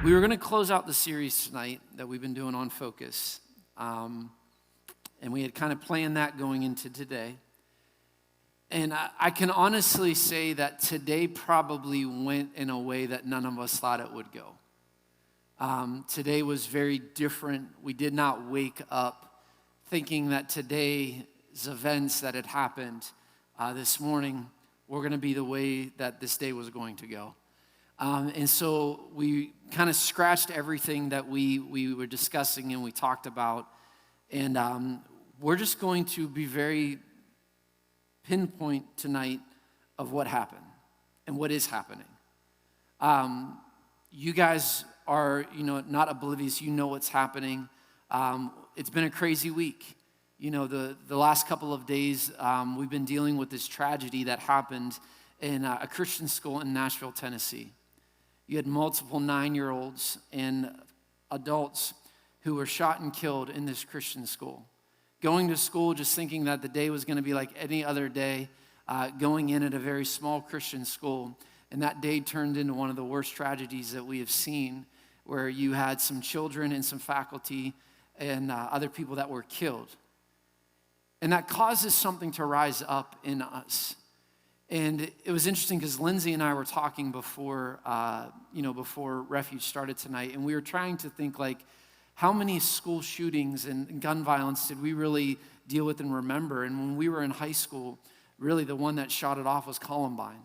We were going to close out the series tonight that we've been doing on Focus. And we had kind of planned that going into today. And I can honestly say that today probably went in a way that none of us thought it would go. Today was very different. We did not wake up thinking that today's events that had happened this morning were going to be the way that this day was going to go. And so we kind of scratched everything that we were discussing and we talked about. And we're just going to be very pinpoint tonight of what happened and what is happening. You guys are, not oblivious. You know what's happening. It's been a crazy week. The last couple of days, we've been dealing with this tragedy that happened in a Christian school in Nashville, Tennessee. You had multiple 9-year-olds and adults who were shot and killed in this Christian school. Going to school just thinking that the day was going to be like any other day, going in at a very small Christian school. And that day turned into one of the worst tragedies that we have seen, where you had some children and some faculty and other people that were killed. And that causes something to rise up in us. And it was interesting because Lindsay and I were talking before Refuge started tonight, and we were trying to think like, how many school shootings and gun violence did we really deal with and remember? And when we were in high school, really the one that shot it off was Columbine.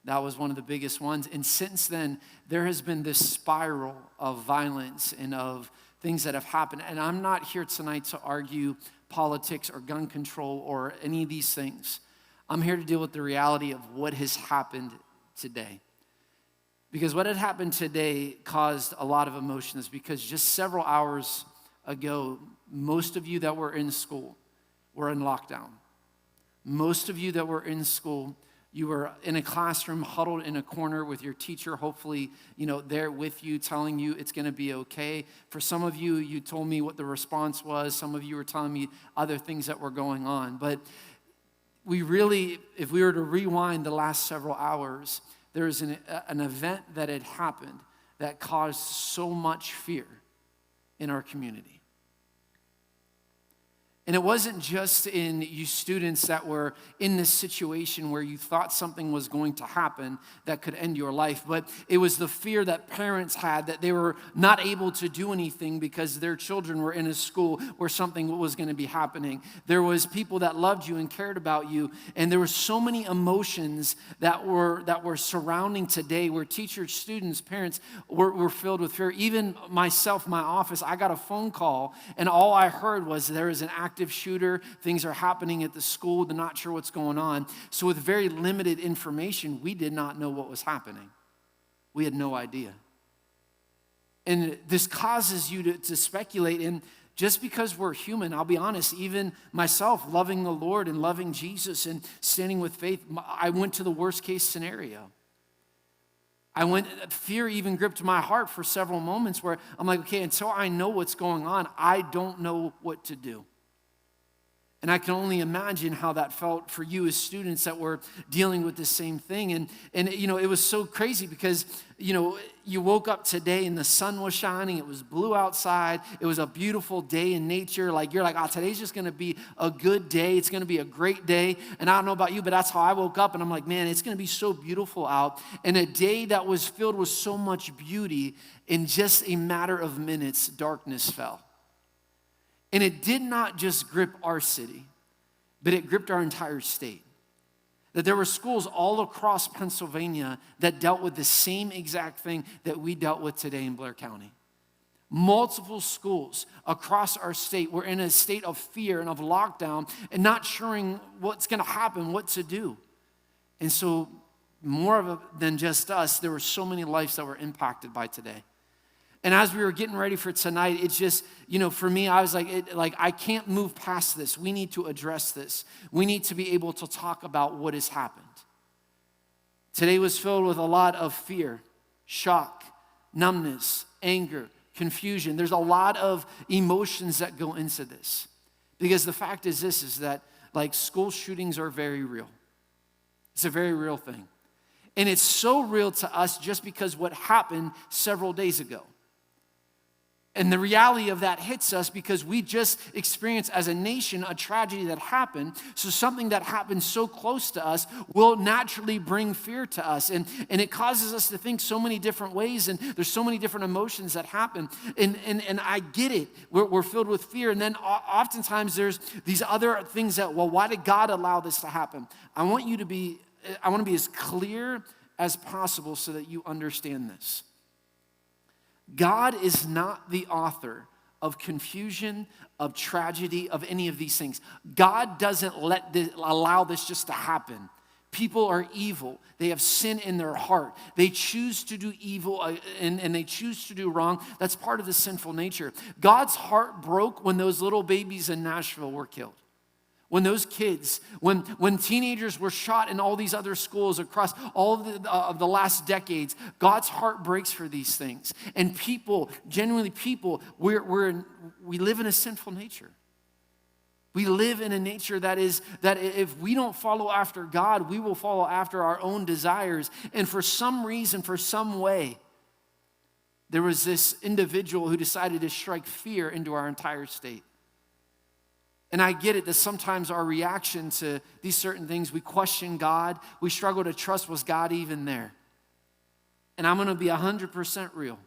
That was one of the biggest ones. And since then, there has been this spiral of violence and of things that have happened. And I'm not here tonight to argue politics or gun control or any of these things. I'm here to deal with the reality of what has happened today. Because what had happened today caused a lot of emotions, because just several hours ago, most of you that were in school were in lockdown. Most of you that were in school, you were in a classroom huddled in a corner with your teacher, hopefully, there with you, telling you it's going to be okay. For some of you, you told me what the response was. Some of you were telling me other things that were going on. But we really, if we were to rewind the last several hours, there was an event that had happened that caused so much fear in our community. And it wasn't just in you students that were in this situation where you thought something was going to happen that could end your life, but it was the fear that parents had that they were not able to do anything because their children were in a school where something was going to be happening. There was people that loved you and cared about you, and there were so many emotions that were surrounding today where teachers, students, parents were filled with fear. Even myself, my office, I got a phone call, and all I heard was there is an active shooter, things are happening at the school, they're not sure what's going on. So with very limited information, we did not know what was happening. We had no idea. And this causes you to speculate, and just because we're human, I'll be honest, even myself, loving the Lord and loving Jesus and standing with faith, I went to the worst case scenario. Fear even gripped my heart for several moments where I'm like, okay, until I know what's going on, I don't know what to do. And I can only imagine how that felt for you as students that were dealing with the same thing. And it was so crazy because, you woke up today and the sun was shining. It was blue outside. It was a beautiful day in nature. You're like, today's just going to be a good day. It's going to be a great day. And I don't know about you, but that's how I woke up. And I'm like, man, it's going to be so beautiful out. And a day that was filled with so much beauty, in just a matter of minutes, darkness fell. And it did not just grip our city, but it gripped our entire state. That there were schools all across Pennsylvania that dealt with the same exact thing that we dealt with today in Blair County. Multiple schools across our state were in a state of fear and of lockdown and not sure what's going to happen, what to do. And so more than just us, there were so many lives that were impacted by today. And as we were getting ready for tonight, it's just, for me, I was like, I can't move past this. We need to address this. We need to be able to talk about what has happened. Today was filled with a lot of fear, shock, numbness, anger, confusion. There's a lot of emotions that go into this. Because the fact is this, is that school shootings are very real. It's a very real thing. And it's so real to us just because what happened several days ago. And the reality of that hits us because we just experienced as a nation a tragedy that happened. So something that happened so close to us will naturally bring fear to us. And it causes us to think so many different ways. And there's so many different emotions that happen. And I get it. We're filled with fear. And then oftentimes there's these other things that, well, why did God allow this to happen? I want to be as clear as possible so that you understand this. God is not the author of confusion, of tragedy, of any of these things. God doesn't allow this just to happen. People are evil. They have sin in their heart. They choose to do evil and they choose to do wrong. That's part of the sinful nature. God's heart broke when those little babies in Nashville were killed. When those kids, when teenagers were shot in all these other schools across all of the last decades, God's heart breaks for these things. And people, genuinely people, we live in a sinful nature. We live in a nature that if we don't follow after God, we will follow after our own desires. And for some reason, for some way, there was this individual who decided to strike fear into our entire state. And I get it that sometimes our reaction to these certain things, we question God. We struggle to trust, was God even there? And I'm going to be 100% real.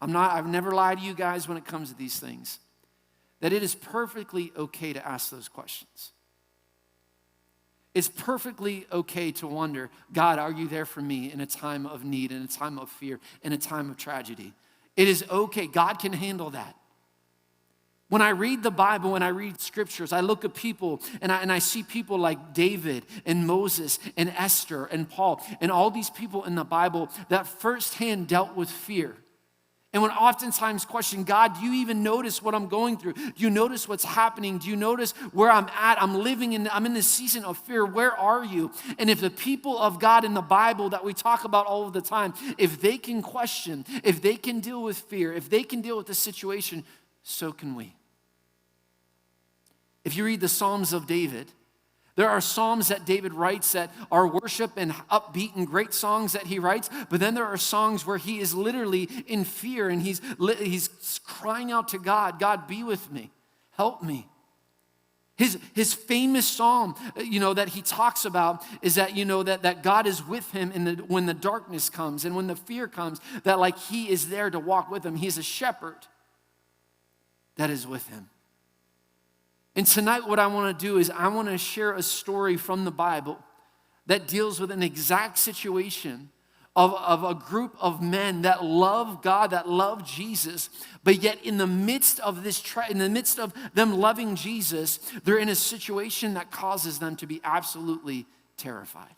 I've never lied to you guys when it comes to these things. That it is perfectly okay to ask those questions. It's perfectly okay to wonder, God, are you there for me in a time of need, in a time of fear, in a time of tragedy? It is okay. God can handle that. When I read the Bible, when I read scriptures, I look at people and I see people like David and Moses and Esther and Paul and all these people in the Bible that firsthand dealt with fear. And when oftentimes question, God, do you even notice what I'm going through? Do you notice what's happening? Do you notice where I'm at? I'm in this season of fear. Where are you? And if the people of God in the Bible that we talk about all of the time, if they can question, if they can deal with fear, if they can deal with the situation, so can we. If you read the Psalms of David, there are psalms that David writes that are worship and upbeat and great songs that he writes, but then there are songs where he is literally in fear and he's crying out to God, God, be with me, help me. His famous psalm, that he talks about is that, that God is with him when the darkness comes and when the fear comes, that like he is there to walk with him. He's a shepherd that is with him. And tonight what I want to do is I want to share a story from the Bible that deals with an exact situation of a group of men that love God, that love Jesus, but yet in the midst of in the midst of them loving Jesus, they're in a situation that causes them to be absolutely terrified.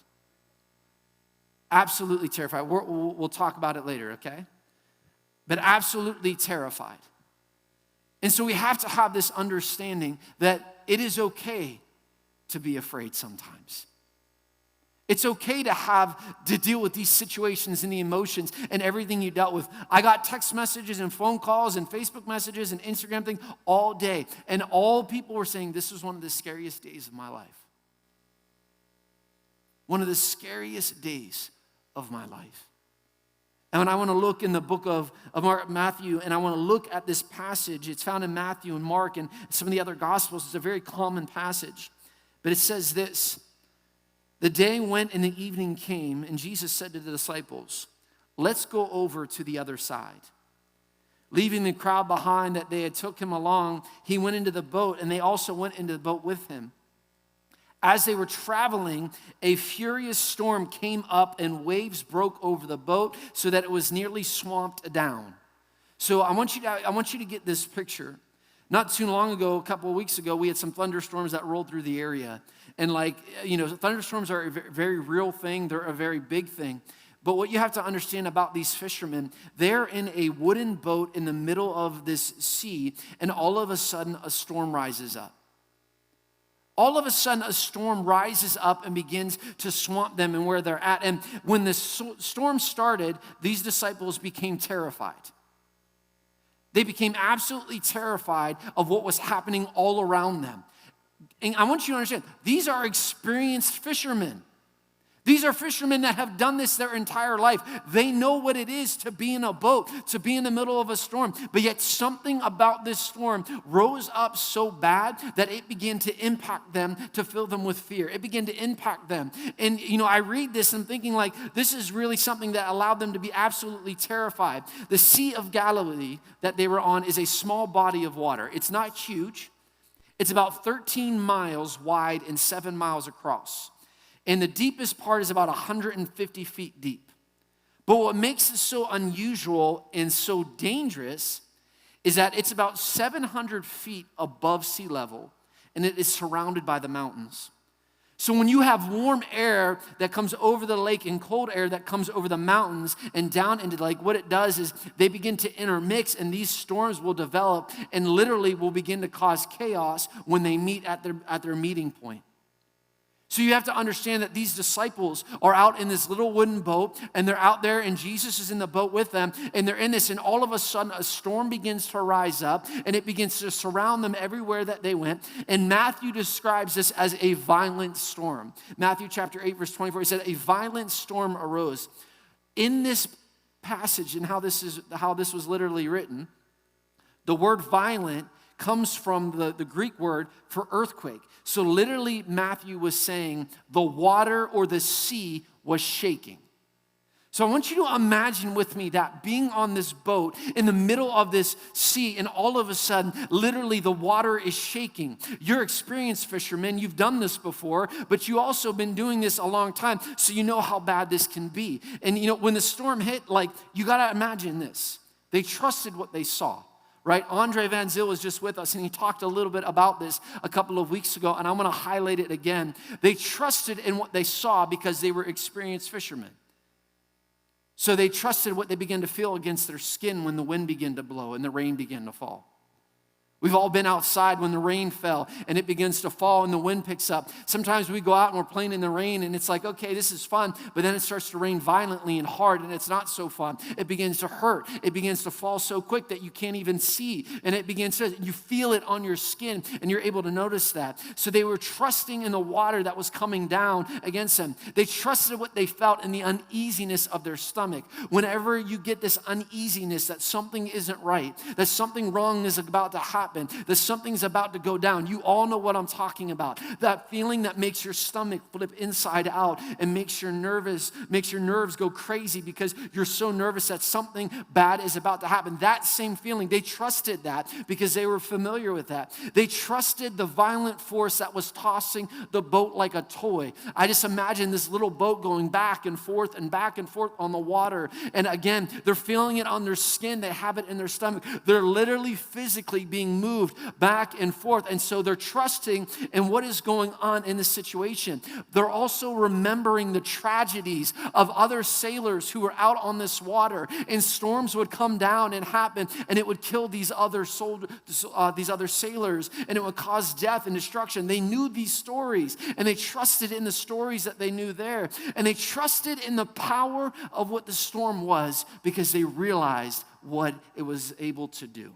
Absolutely terrified. We'll talk about it later, okay? But absolutely terrified. And so we have to have this understanding that it is okay to be afraid sometimes. It's okay to deal with these situations and the emotions and everything you dealt with. I got text messages and phone calls and Facebook messages and Instagram things all day. And all people were saying, this was one of the scariest days of my life. One of the scariest days of my life. And when I want to look in the book of Matthew, and I want to look at this passage, it's found in Matthew and Mark and some of the other Gospels. It's a very common passage. But it says this, the day went and the evening came, and Jesus said to the disciples, let's go over to the other side. Leaving the crowd behind that they had took him along, he went into the boat, and they also went into the boat with him. As they were traveling, a furious storm came up and waves broke over the boat so that it was nearly swamped down. So I want you to get this picture. Not too long ago, a couple of weeks ago, we had some thunderstorms that rolled through the area. And thunderstorms are a very real thing. They're a very big thing. But what you have to understand about these fishermen, they're in a wooden boat in the middle of this sea, and all of a sudden a storm rises up. All of a sudden, a storm rises up and begins to swamp them and where they're at. And when the storm started, these disciples became terrified. They became absolutely terrified of what was happening all around them. And I want you to understand, these are experienced fishermen. These are fishermen that have done this their entire life. They know what it is to be in a boat, to be in the middle of a storm. But yet something about this storm rose up so bad that it began to impact them, to fill them with fear. It began to impact them. And, I read this and thinking like, this is really something that allowed them to be absolutely terrified. The Sea of Galilee that they were on is a small body of water. It's not huge. It's about 13 miles wide and 7 miles across. And the deepest part is about 150 feet deep. But what makes it so unusual and so dangerous is that it's about 700 feet above sea level, and it is surrounded by the mountains. So when you have warm air that comes over the lake and cold air that comes over the mountains and down into the lake, what it does is they begin to intermix, and these storms will develop and literally will begin to cause chaos when they meet at their meeting point. So you have to understand that these disciples are out in this little wooden boat, and they're out there, and Jesus is in the boat with them, and they're in this, and all of a sudden a storm begins to rise up, and it begins to surround them everywhere that they went. And Matthew describes this as a violent storm. Matthew chapter 8, verse 24, he said, a violent storm arose. In this passage and how this was literally written, the word violent comes from the Greek word for earthquake. So literally Matthew was saying the water or the sea was shaking. So I want you to imagine with me that being on this boat in the middle of this sea, and all of a sudden, literally the water is shaking. You're experienced fishermen, you've done this before, but you also been doing this a long time, so you know how bad this can be. And when the storm hit, you gotta imagine this. They trusted what they saw. Right? Andre Van Zyl was just with us, and he talked a little bit about this a couple of weeks ago, and I'm going to highlight it again. They trusted in what they saw because they were experienced fishermen. So they trusted what they began to feel against their skin when the wind began to blow and the rain began to fall. We've all been outside when the rain fell and it begins to fall and the wind picks up. Sometimes we go out and we're playing in the rain and it's like, okay, this is fun, but then it starts to rain violently and hard and it's not so fun. It begins to hurt. It begins to fall so quick that you can't even see, and you feel it on your skin and you're able to notice that. So they were trusting in the water that was coming down against them. They trusted what they felt in the uneasiness of their stomach. Whenever you get this uneasiness that something isn't right, that something wrong is about to happen, that something's about to go down. You all know what I'm talking about. That feeling that makes your stomach flip inside out and makes your nerves go crazy because you're so nervous that something bad is about to happen. That same feeling, they trusted that because they were familiar with that. They trusted the violent force that was tossing the boat like a toy. I just imagine this little boat going back and forth on the water. And again, they're feeling it on their skin. They have it in their stomach. They're literally physically being moved back and forth. And so they're trusting in what is going on in this situation. They're also remembering the tragedies of other sailors who were out on this water, and storms would come down and happen, and it would kill these other sailors, and it would cause death and destruction. They knew these stories, and they trusted in the stories that they knew there. And they trusted in the power of what the storm was because they realized what it was able to do.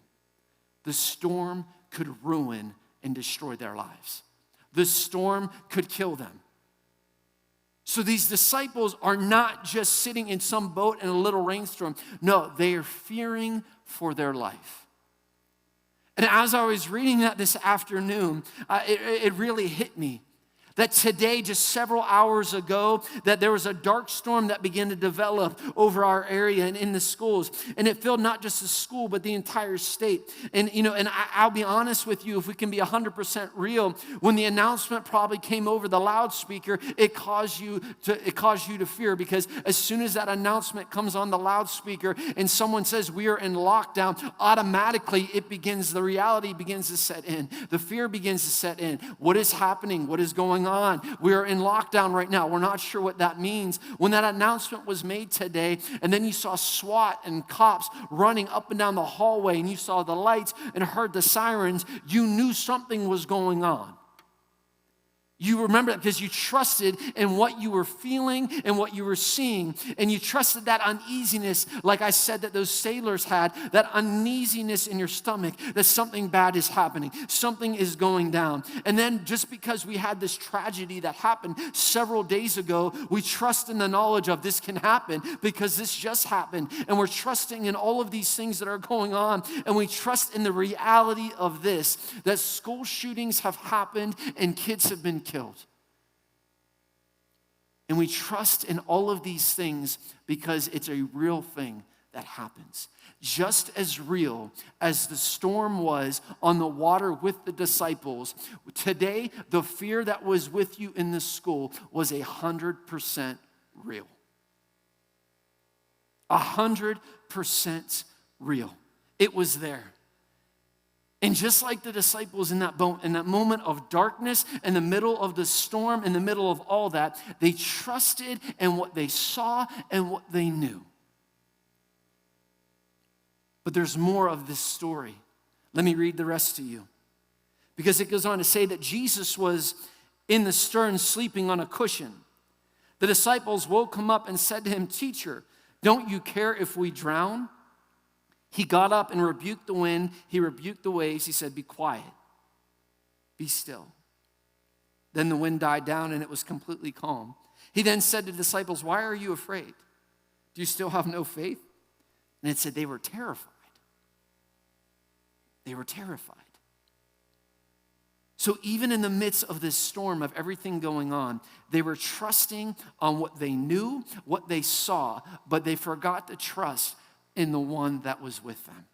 The storm could ruin and destroy their lives. The storm could kill them. So these disciples are not just sitting in some boat in a little rainstorm. No, they are fearing for their life. And as I was reading that this afternoon, it really hit me. That today, just several hours ago, that there was a dark storm that began to develop over our area and in the schools. And it filled not just the school, but the entire state. And I'll be honest with you, if we can be 100% real, when the announcement probably came over the loudspeaker, it caused you to fear, because as soon as that announcement comes on the loudspeaker and someone says we are in lockdown, automatically the reality begins to set in. The fear begins to set in. What is happening? What is going on? We are in lockdown right now. We're not sure what that means. When that announcement was made today, and then you saw SWAT and cops running up and down the hallway, and you saw the lights and heard the sirens, you knew something was going on. You remember that because you trusted in what you were feeling and what you were seeing. And you trusted that uneasiness, like I said that those sailors had, that uneasiness in your stomach, that something bad is happening, something is going down. And then just because we had this tragedy that happened several days ago, we trust in the knowledge of this can happen because this just happened. And we're trusting in all of these things that are going on. And we trust in the reality of this, that school shootings have happened and kids have been killed. And we trust in all of these things because it's a real thing that happens. Just as real as the storm was on the water with the disciples, today the fear that was with you in the school was 100% real. 100% real. It was there. And just like the disciples in that moment of darkness, in the middle of the storm, in the middle of all that, they trusted in what they saw and what they knew. But there's more of this story. Let me read the rest to you. Because it goes on to say that Jesus was in the stern sleeping on a cushion. The disciples woke him up and said to him, "Teacher, don't you care if we drown?" He got up and rebuked the wind. He rebuked the waves. He said, "Be quiet. Be still." Then the wind died down and it was completely calm. He then said to the disciples, "Why are you afraid? Do you still have no faith?" And it said they were terrified. They were terrified. So even in the midst of this storm of everything going on, they were trusting on what they knew, what they saw, but they forgot to trust in the one that was with them.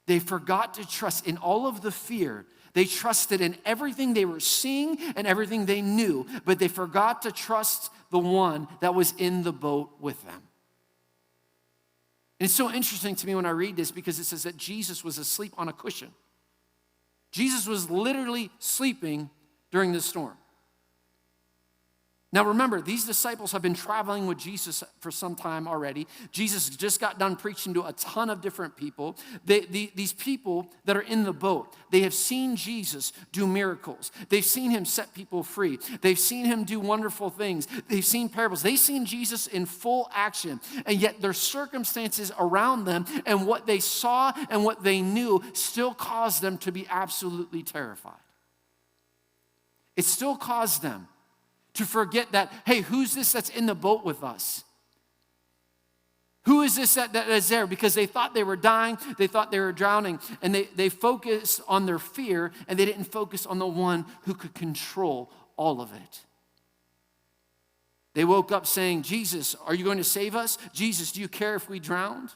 They forgot to trust in all of the fear. They trusted in everything they were seeing and everything they knew, but they forgot to trust the one that was in the boat with them. And it's so interesting to me when I read this because it says that Jesus was asleep on a cushion. Jesus was literally sleeping during the storm. Now remember, these disciples have been traveling with Jesus for some time already. Jesus just got done preaching to a ton of different people. These people that are in the boat, they have seen Jesus do miracles. They've seen him set people free. They've seen him do wonderful things. They've seen parables. They've seen Jesus in full action. And yet their circumstances around them and what they saw and what they knew still caused them to be absolutely terrified. It still caused them to forget that, hey, who's this that's in the boat with us? Who is this that is there? Because they thought they were dying, they thought they were drowning, and they focused on their fear, and they didn't focus on the one who could control all of it. They woke up saying, "Jesus, are you going to save us? Jesus, do you care if we drowned?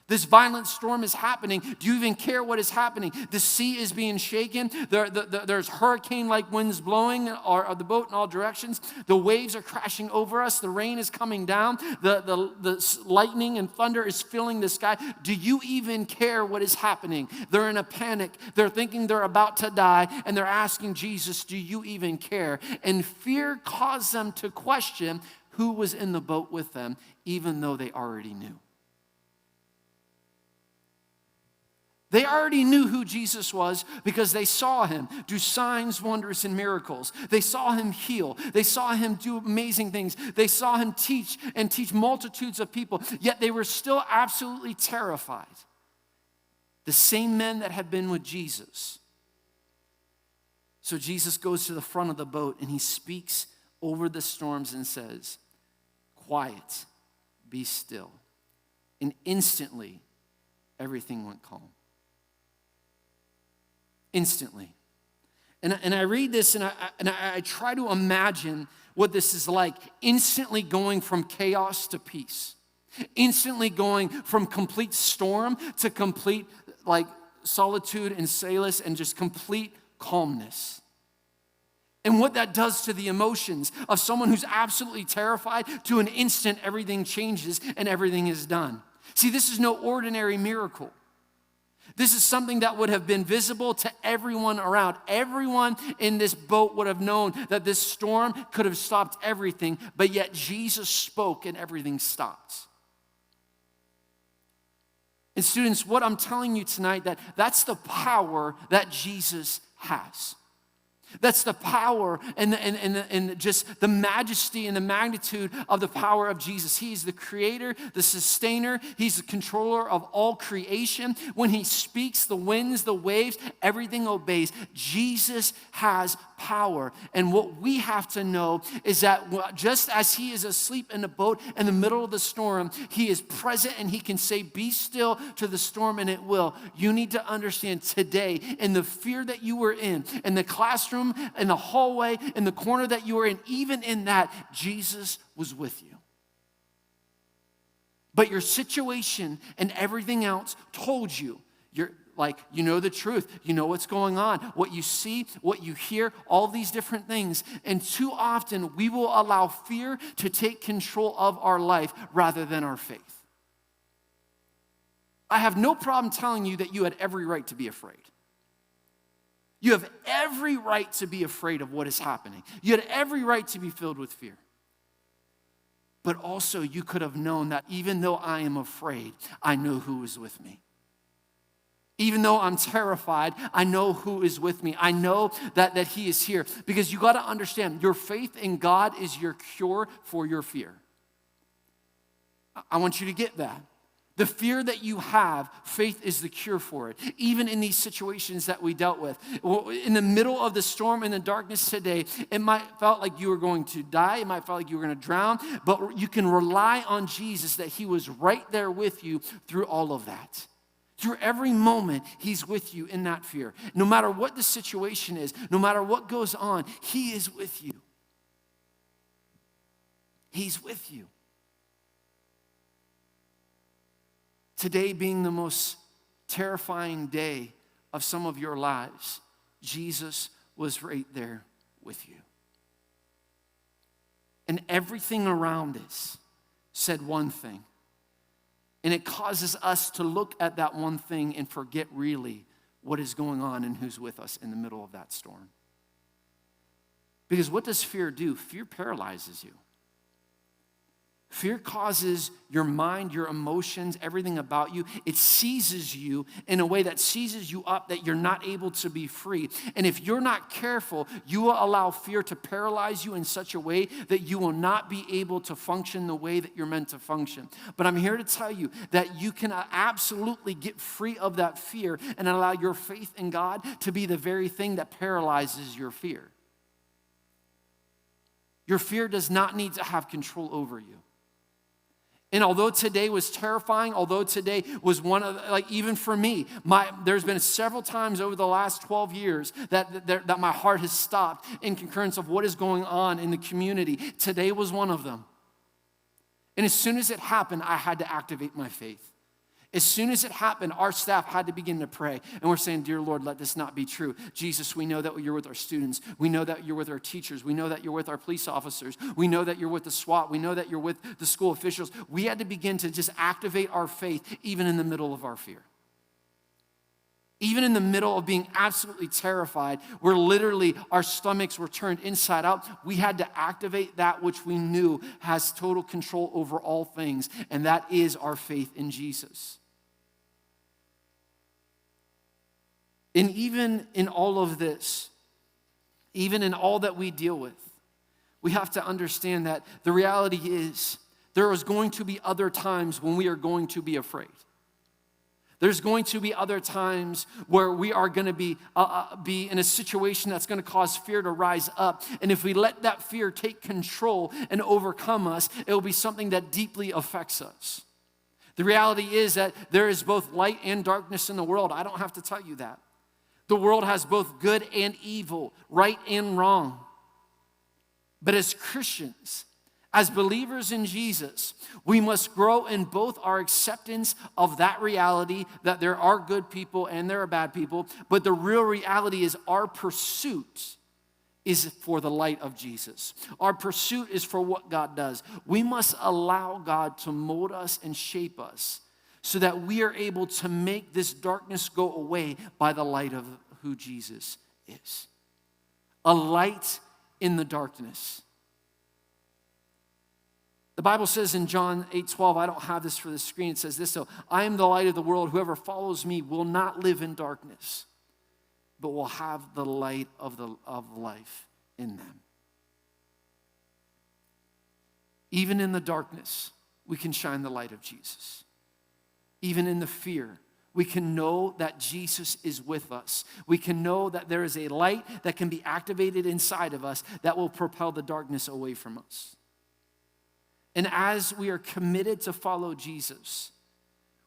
This violent storm is happening. Do you even care what is happening? The sea is being shaken. There's hurricane-like winds blowing the boat in all directions. The waves are crashing over us. The rain is coming down. The lightning and thunder is filling the sky. Do you even care what is happening?" They're in a panic. They're thinking they're about to die, and they're asking Jesus, "Do you even care?" And fear caused them to question who was in the boat with them, even though they already knew. They already knew who Jesus was because they saw him do signs, wonders, and miracles. They saw him heal. They saw him do amazing things. They saw him teach multitudes of people, yet they were still absolutely terrified. The same men that had been with Jesus. So Jesus goes to the front of the boat and he speaks over the storms and says, "Quiet, be still." And instantly, everything went calm. Instantly. And I read this and I try to imagine what this is like, instantly going from chaos to peace. Instantly going from complete storm to complete solitude and solace and just complete calmness. And what that does to the emotions of someone who's absolutely terrified to an instant everything changes and everything is done. See, this is no ordinary miracle. This is something that would have been visible to everyone around. Everyone in this boat would have known that this storm could have stopped everything, but yet Jesus spoke and everything stopped. And students, what I'm telling you tonight, that's the power that Jesus has. That's the power and just the majesty and the magnitude of the power of Jesus. He's the creator, the sustainer. He's the controller of all creation. When he speaks, the winds, the waves, everything obeys. Jesus has power. And what we have to know is that just as he is asleep in a boat in the middle of the storm, he is present and he can say, be still to the storm, and it will. You need to understand today, in the fear that you were in the classroom, in the hallway, in the corner that you were in, even in that, Jesus was with you. But your situation and everything else told you, you know the truth, you know what's going on, what you see, what you hear, all these different things. And too often we will allow fear to take control of our life rather than our faith. I have no problem telling you that you had every right to be afraid. You have every right to be afraid of what is happening. You had every right to be filled with fear. But also you could have known that even though I am afraid, I know who is with me. Even though I'm terrified, I know who is with me. I know that he is here. Because you got to understand, your faith in God is your cure for your fear. I want you to get that. The fear that you have, faith is the cure for it. Even in these situations that we dealt with. In the middle of the storm and the darkness today, it might felt like you were going to die. It might felt like you were going to drown. But you can rely on Jesus, that he was right there with you through all of that. Through every moment, he's with you in that fear. No matter what the situation is, no matter what goes on, he is with you. He's with you. Today being the most terrifying day of some of your lives, Jesus was right there with you. And everything around us said one thing. And it causes us to look at that one thing and forget really what is going on and who's with us in the middle of that storm. Because what does fear do? Fear paralyzes you. Fear causes your mind, your emotions, everything about you. It seizes you in a way that seizes you up, that you're not able to be free. And if you're not careful, you will allow fear to paralyze you in such a way that you will not be able to function the way that you're meant to function. But I'm here to tell you that you can absolutely get free of that fear and allow your faith in God to be the very thing that paralyzes your fear. Your fear does not need to have control over you. And although today was terrifying, although today was one of, even for me, there's been several times over the last 12 years that my heart has stopped in concurrence of what is going on in the community. Today was one of them. And as soon as it happened, I had to activate my faith. As soon as it happened, our staff had to begin to pray. And we're saying, dear Lord, let this not be true. Jesus, we know that you're with our students. We know that you're with our teachers. We know that you're with our police officers. We know that you're with the SWAT. We know that you're with the school officials. We had to begin to just activate our faith even in the middle of our fear. Even in the middle of being absolutely terrified, where literally our stomachs were turned inside out, we had to activate that which we knew has total control over all things, and that is our faith in Jesus. And even in all of this, even in all that we deal with, we have to understand that the reality is there is going to be other times when we are going to be afraid. There's going to be other times where we are going to be in a situation that's going to cause fear to rise up. And if we let that fear take control and overcome us, it will be something that deeply affects us. The reality is that there is both light and darkness in the world. I don't have to tell you that. The world has both good and evil, right and wrong. But as Christians, as believers in Jesus, we must grow in both our acceptance of that reality, that there are good people and there are bad people, but the real reality is our pursuit is for the light of Jesus. Our pursuit is for what God does. We must allow God to mold us and shape us so that we are able to make this darkness go away by the light of who Jesus is. A light in the darkness. The Bible says in John 8:12, I don't have this for the screen, it says this, so I am the light of the world. Whoever follows me will not live in darkness, but will have the light of life in them. Even in the darkness, we can shine the light of Jesus. Even in the fear, we can know that Jesus is with us. We can know that there is a light that can be activated inside of us that will propel the darkness away from us. And as we are committed to follow Jesus,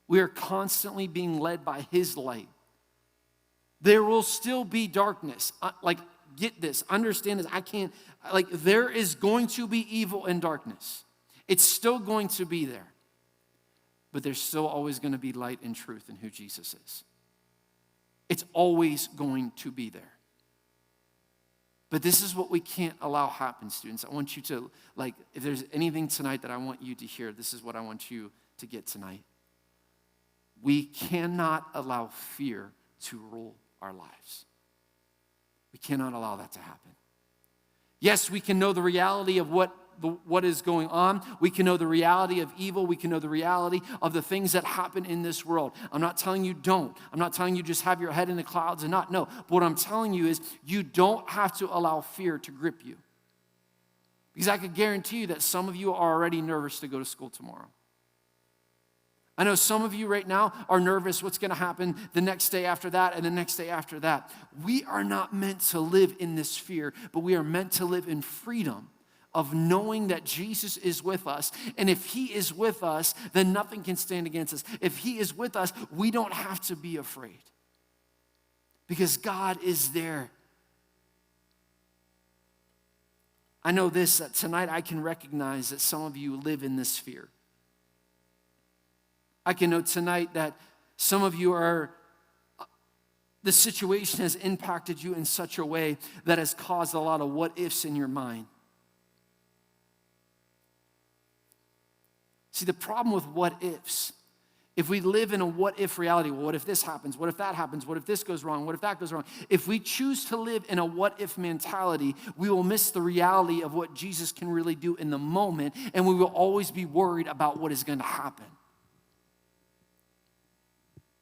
we are constantly being led by his light. There will still be darkness. Get this, understand this. There is going to be evil and darkness. It's still going to be there. But there's still always going to be light and truth in who Jesus is. It's always going to be there. But this is what we can't allow happen, students. I want you to, if there's anything tonight that I want you to hear, this is what I want you to get tonight. We cannot allow fear to rule our lives. We cannot allow that to happen. Yes, we can know the reality of what is going on. We can know the reality of evil. We can know the reality of the things that happen in this world. I'm not telling you don't. I'm not telling you just have your head in the clouds and not know. But what I'm telling you is you don't have to allow fear to grip you. Because I could guarantee you that some of you are already nervous to go to school tomorrow. I know some of you right now are nervous what's going to happen the next day after that and the next day after that. We are not meant to live in this fear, but we are meant to live in freedom of knowing that Jesus is with us. And if he is with us, then nothing can stand against us. If he is with us, we don't have to be afraid because God is there. I know this, that tonight I can recognize that some of you live in this fear. I can know tonight that some of you the situation has impacted you in such a way that has caused a lot of what ifs in your mind. See, the problem with what ifs, if we live in a what if reality, well, what if this happens? What if that happens? What if this goes wrong? What if that goes wrong? If we choose to live in a what if mentality, we will miss the reality of what Jesus can really do in the moment, and we will always be worried about what is going to happen.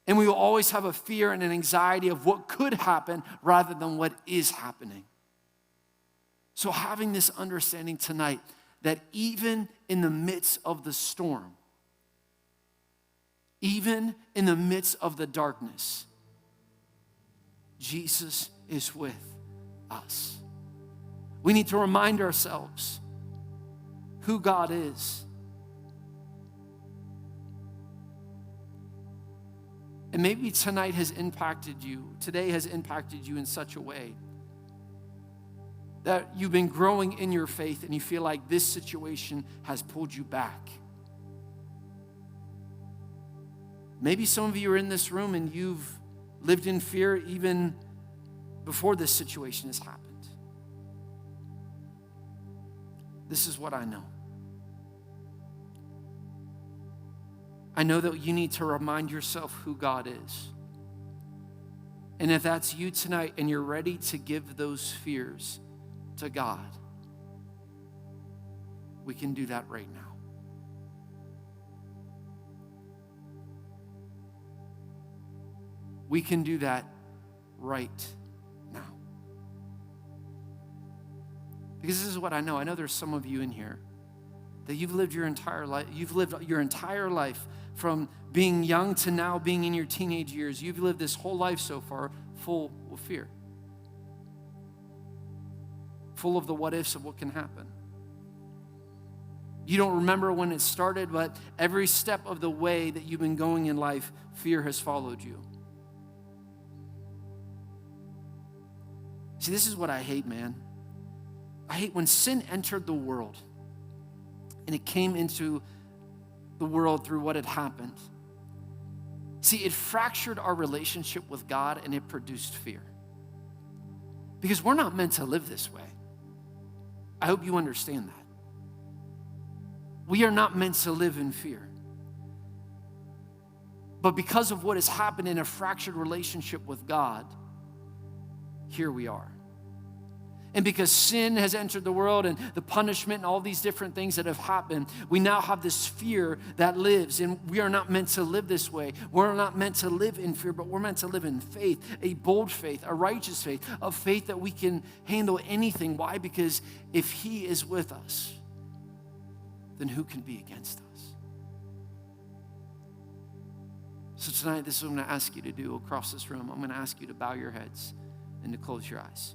And we will always have a fear and an anxiety of what could happen rather than what is happening. So having this understanding tonight that even in the midst of the storm, even in the midst of the darkness, Jesus is with us. We need to remind ourselves who God is. And maybe today has impacted you in such a way that you've been growing in your faith and you feel like this situation has pulled you back. Maybe some of you are in this room and you've lived in fear even before this situation has happened. This is what I know. I know that you need to remind yourself who God is. And if that's you tonight and you're ready to give those fears to God, we can do that right now. We can do that right now. Because this is what I know. I know there's some of you in here that you've lived your entire life. You've lived your entire life from being young to now being in your teenage years. You've lived this whole life so far full of fear. Full of the what ifs of what can happen. You don't remember when it started, but every step of the way that you've been going in life, fear has followed you. See, this is what I hate, man. I hate when sin entered the world and it came into the world through what had happened. See, it fractured our relationship with God and it produced fear. Because we're not meant to live this way. I hope you understand that. We are not meant to live in fear. But because of what has happened in a fractured relationship with God, here we are. And because sin has entered the world and the punishment and all these different things that have happened, we now have this fear that lives. And we are not meant to live this way. We're not meant to live in fear, but we're meant to live in faith, a bold faith, a righteous faith, a faith that we can handle anything. Why? Because if he is with us, then who can be against us? So tonight, this is what I'm going to ask you to do across this room. I'm going to ask you to bow your heads and to close your eyes.